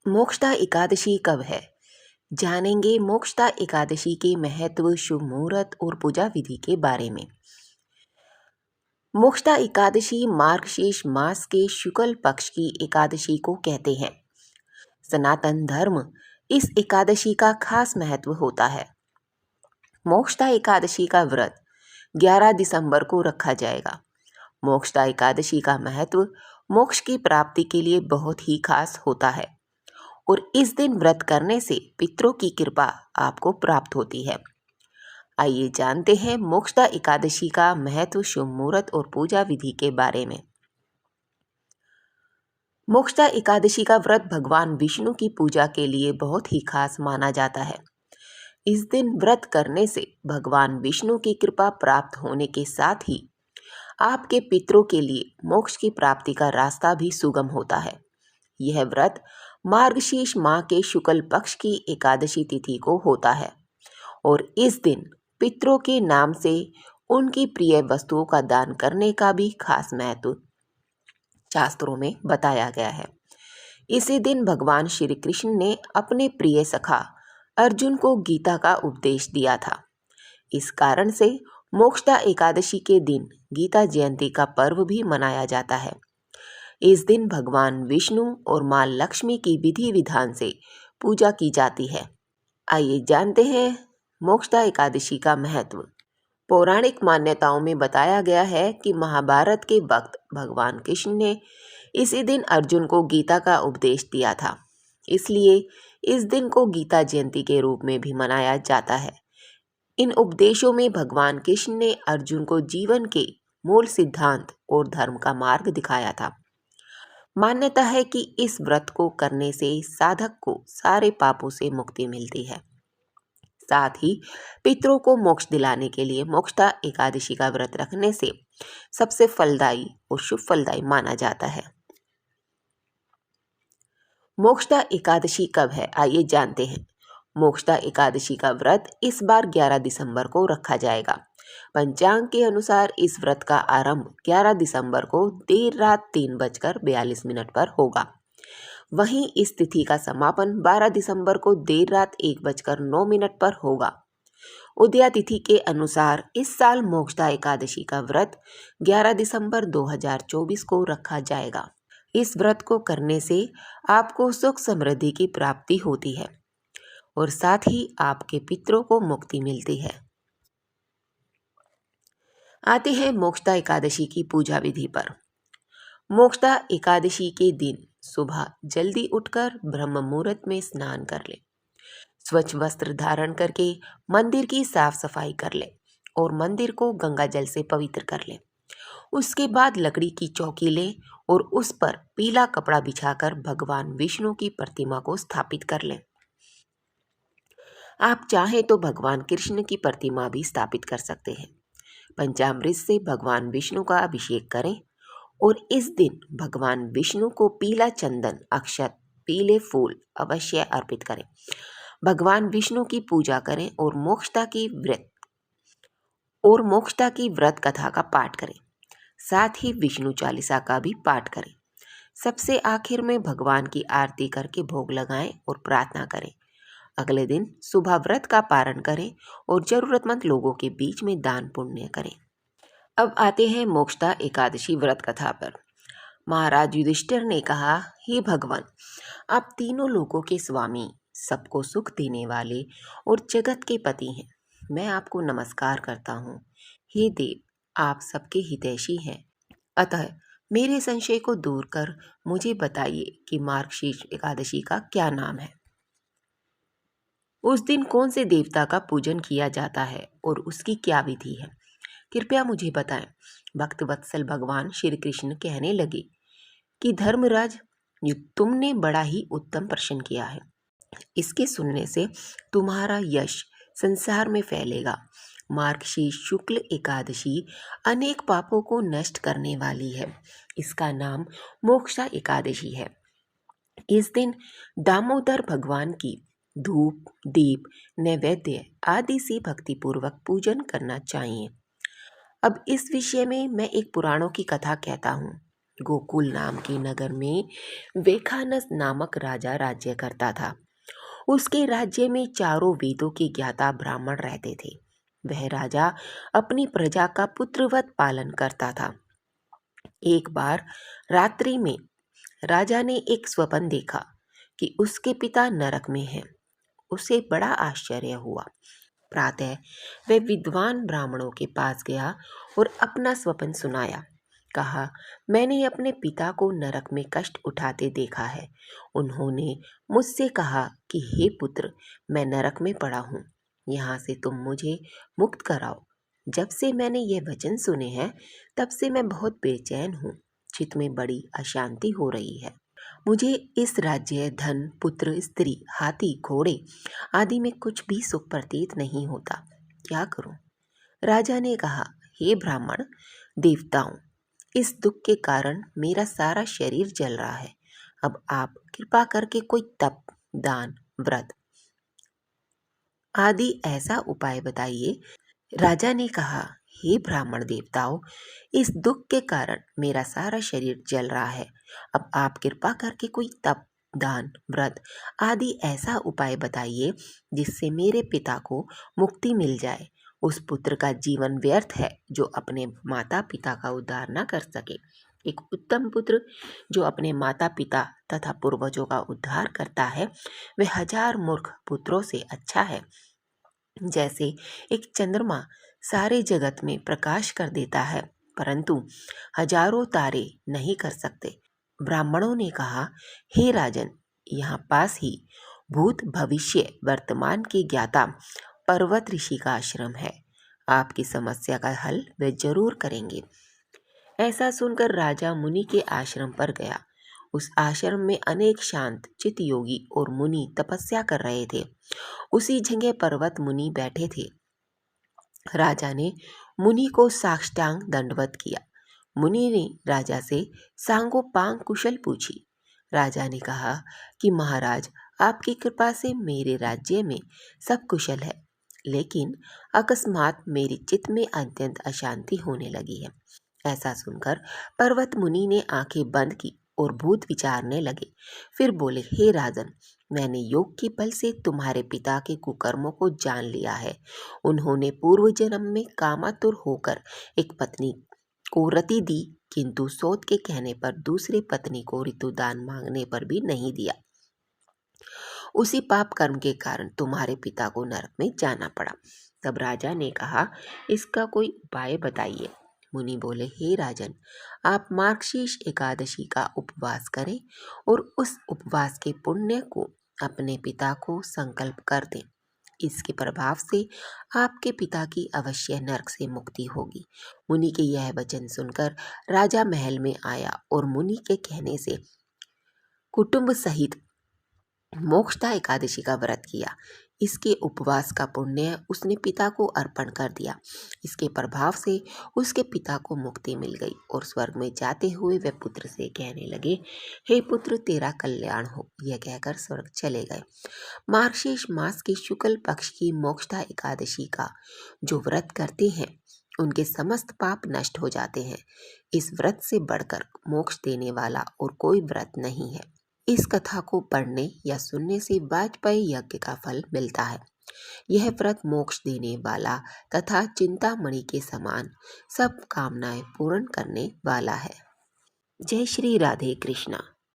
मोक्षदा एकादशी कब है? जानेंगे मोक्षदा एकादशी के महत्व, शुभ मुहूर्त और पूजा विधि के बारे में। मोक्षदा एकादशी मार्गशीर्ष मास के शुक्ल पक्ष की एकादशी को कहते हैं। सनातन धर्म इस एकादशी का खास महत्व होता है। मोक्षदा एकादशी का व्रत 11 दिसंबर को रखा जाएगा। मोक्षदा एकादशी का महत्व मोक्ष की प्राप्ति के लिए बहुत ही खास होता है और इस दिन व्रत करने से पितरों की कृपा आपको प्राप्त होती है। आइए जानते हैं मोक्षदा एकादशी का महत्व, शुभ मुहूर्त और पूजा विधि के बारे में। मोक्षदा एकादशी का व्रत भगवान विष्णु की पूजा के लिए बहुत ही खास माना जाता है। इस दिन व्रत करने से भगवान विष्णु की कृपा प्राप्त होने के साथ ही आपके पितरों के लिए मोक्ष की प्राप्ति का रास्ता भी सुगम होता है। यह व्रत मार्गशीर्ष माह के शुक्ल पक्ष की एकादशी तिथि को होता है और इस दिन पितरों के नाम से उनकी प्रिय वस्तुओं का दान करने का भी खास महत्व शास्त्रों में बताया गया है। इसी दिन भगवान श्री कृष्ण ने अपने प्रिय सखा अर्जुन को गीता का उपदेश दिया था। इस कारण से मोक्षदा एकादशी के दिन गीता जयंती का पर्व भी मनाया जाता है। इस दिन भगवान विष्णु और मां लक्ष्मी की विधि विधान से पूजा की जाती है। आइए जानते हैं मोक्षदा एकादशी का महत्व। पौराणिक मान्यताओं में बताया गया है कि महाभारत के वक्त भगवान कृष्ण ने इसी दिन अर्जुन को गीता का उपदेश दिया था, इसलिए इस दिन को गीता जयंती के रूप में भी मनाया जाता है। इन उपदेशों में भगवान कृष्ण ने अर्जुन को जीवन के मूल सिद्धांत और धर्म का मार्ग दिखाया था। मान्यता है कि इस व्रत को करने से साधक को सारे पापों से मुक्ति मिलती है। साथ ही पितरों को मोक्ष दिलाने के लिए मोक्षदा एकादशी का व्रत रखने से सबसे फलदायी और शुभ फलदायी माना जाता है। मोक्षदा एकादशी कब है, आइए जानते हैं। मोक्षदा एकादशी का व्रत इस बार 11 दिसंबर को रखा जाएगा। पंचांग के अनुसार इस व्रत का आरंभ 11 दिसंबर को देर रात 3:42 पर होगा। वहीं इस तिथि का समापन 12 दिसंबर को देर रात 1:09 पर होगा। उदया तिथि के अनुसार इस साल मोक्षदा एकादशी का व्रत 11 दिसंबर 2024 को रखा जाएगा। इस व्रत को करने से आपको सुख समृद्धि की प्राप्ति होती है और साथ ही आपके पितरों को मुक्ति मिलती है। आते हैं मोक्षदा एकादशी की पूजा विधि पर। मोक्षदा एकादशी के दिन सुबह जल्दी उठकर ब्रह्म मुहूर्त में स्नान कर ले, स्वच्छ वस्त्र धारण करके मंदिर की साफ सफाई कर ले और मंदिर को गंगा जल से पवित्र कर ले। उसके बाद लकड़ी की चौकी ले और उस पर पीला कपड़ा बिछाकर भगवान विष्णु की प्रतिमा को स्थापित कर ले। आप चाहें तो भगवान कृष्ण की प्रतिमा भी स्थापित कर सकते हैं। पंचामृत से भगवान विष्णु का अभिषेक करें और इस दिन भगवान विष्णु को पीला चंदन, अक्षत, पीले फूल अवश्य अर्पित करें। भगवान विष्णु की पूजा करें और मोक्षदा की व्रत कथा का पाठ करें। साथ ही विष्णु चालीसा का भी पाठ करें। सबसे आखिर में भगवान की आरती करके भोग लगाएं और प्रार्थना करें। अगले दिन सुबह व्रत का पारण करें और जरूरतमंद लोगों के बीच में दान पुण्य करें। अब आते हैं मोक्षदा एकादशी व्रत कथा पर। महाराज युधिष्ठिर ने कहा, हे भगवान, आप तीनों लोगों के स्वामी, सबको सुख देने वाले और जगत के पति हैं। मैं आपको नमस्कार करता हूँ। हे देव, आप सबके हितैषी हैं, अतः मेरे संशय को दूर कर मुझे बताइए कि मार्गशीर्ष एकादशी का क्या नाम है। उस दिन कौन से देवता का पूजन किया जाता है और उसकी क्या विधि है, कृपया मुझे बताएं। भक्त वत्सल भगवान श्री कृष्ण कहने लगे कि धर्मराज, तुमने बड़ा ही उत्तम प्रश्न किया है। इसके सुनने से तुम्हारा यश संसार में फैलेगा। मार्गशीर्ष शुक्ल एकादशी अनेक पापों को नष्ट करने वाली है। इसका नाम मोक्षदा एकादशी है। इस दिन दामोदर भगवान की धूप, दीप, नैवेद्य आदि से भक्तिपूर्वक पूजन करना चाहिए। अब इस विषय में मैं एक पुराणों की कथा कहता हूँ। गोकुल नाम के नगर में वेखानस नामक राजा राज्य करता था। उसके राज्य में चारों वेदों के ज्ञाता ब्राह्मण रहते थे। वह राजा अपनी प्रजा का पुत्रवत पालन करता था। एक बार रात्रि में राजा ने एक स्वप्न देखा कि उसके पिता नरक में हैं। उसे बड़ा आश्चर्य हुआ। प्रातः वह विद्वान ब्राह्मणों के पास गया और अपना स्वप्न सुनाया। कहा, मैंने अपने पिता को नरक में कष्ट उठाते देखा है। उन्होंने मुझसे कहा कि हे पुत्र, मैं नरक में पड़ा हूँ, यहाँ से तुम मुझे मुक्त कराओ। जब से मैंने ये वचन सुने हैं तब से मैं बहुत बेचैन हूँ। चित्त में बड़ी अशांति हो रही है। मुझे इस राज्य, धन, पुत्र, स्त्री, हाथी, घोड़े आदि में कुछ भी सुख प्रतीत नहीं होता। क्या करूं? राजा ने कहा, हे ब्राह्मण देवताओं, इस दुख के कारण मेरा सारा शरीर जल रहा है। अब आप कृपा करके कोई तप, दान, व्रत आदि ऐसा उपाय बताइए। राजा ने कहा, हे ब्राह्मण देवताओं, इस दुख के कारण मेरा सारा शरीर जल रहा है। अब आप कृपा करके कोई तप, दान, व्रत आदि ऐसा उपाय बताइए जिससे मेरे पिता को मुक्ति मिल जाए। उस पुत्र का जीवन व्यर्थ है जो अपने माता पिता का उद्धार न कर सके। एक उत्तम पुत्र जो अपने माता पिता तथा पूर्वजों का उद्धार करता है वह 1000 मूर्ख पुत्रों से अच्छा है। जैसे एक चंद्रमा सारे जगत में प्रकाश कर देता है परंतु हजारों तारे नहीं कर सकते। ब्राह्मणों ने कहा, हे राजन, यहाँ पास ही भूत, भविष्य, वर्तमान के ज्ञाता पर्वत ऋषि का आश्रम है। आपकी समस्या का हल वे जरूर करेंगे। ऐसा सुनकर राजा मुनि के आश्रम पर गया। उस आश्रम में अनेक शांत चित योगी और मुनि तपस्या कर रहे थे। उसी जगह पर्वत मुनि बैठे थे। राजा ने मुनि को साष्टांग दंडवत किया। मुनि ने राजा से सांगोपांग कुशल पूछी। राजा ने कहा कि महाराज, आपकी कृपा से मेरे राज्य में सब कुशल है, लेकिन अकस्मात मेरे चित्त में अत्यंत अशांति होने लगी है। ऐसा सुनकर पर्वत मुनि ने आंखें बंद की और भूत विचारने लगे। फिर बोले, हे राजन, मैंने योग के बल से तुम्हारे पिता के कुकर्मों को जान लिया है। उन्होंने पूर्व जन्म में कामातुर होकर एक पत्नी को रति दी, किंतु सौत के कहने पर दूसरे पत्नी को ऋतुदान मांगने पर भी नहीं दिया। उसी पाप कर्म के कारण तुम्हारे पिता को नरक में जाना पड़ा। तब राजा ने कहा, इसका कोई उपाय बताइए। मुनि बोले, हे राजन, आप मार्गशीर्ष एकादशी का उपवास करें और उस उपवास के पुण्य को अपने पिता को संकल्प कर दें। इसके प्रभाव से आपके पिता की अवश्य नरक से मुक्ति होगी। मुनि के यह वचन सुनकर राजा महल में आया और मुनि के कहने से कुटुंब सहित मोक्षदा एकादशी का व्रत किया। इसके उपवास का पुण्य उसने पिता को अर्पण कर दिया। इसके प्रभाव से उसके पिता को मुक्ति मिल गई और स्वर्ग में जाते हुए वे पुत्र से कहने लगे, हे पुत्र, तेरा कल्याण हो। यह कहकर स्वर्ग चले गए। मार्गशीर्ष मास के शुक्ल पक्ष की मोक्षदा एकादशी का जो व्रत करते हैं उनके समस्त पाप नष्ट हो जाते हैं। इस व्रत से बढ़कर मोक्ष देने वाला और कोई व्रत नहीं है। इस कथा को पढ़ने या सुनने से वाजपेयी यज्ञ का फल मिलता है। यह व्रत मोक्ष देने वाला तथा चिंतामणि के समान सब कामनाएं पूर्ण करने वाला है। जय श्री राधे कृष्णा।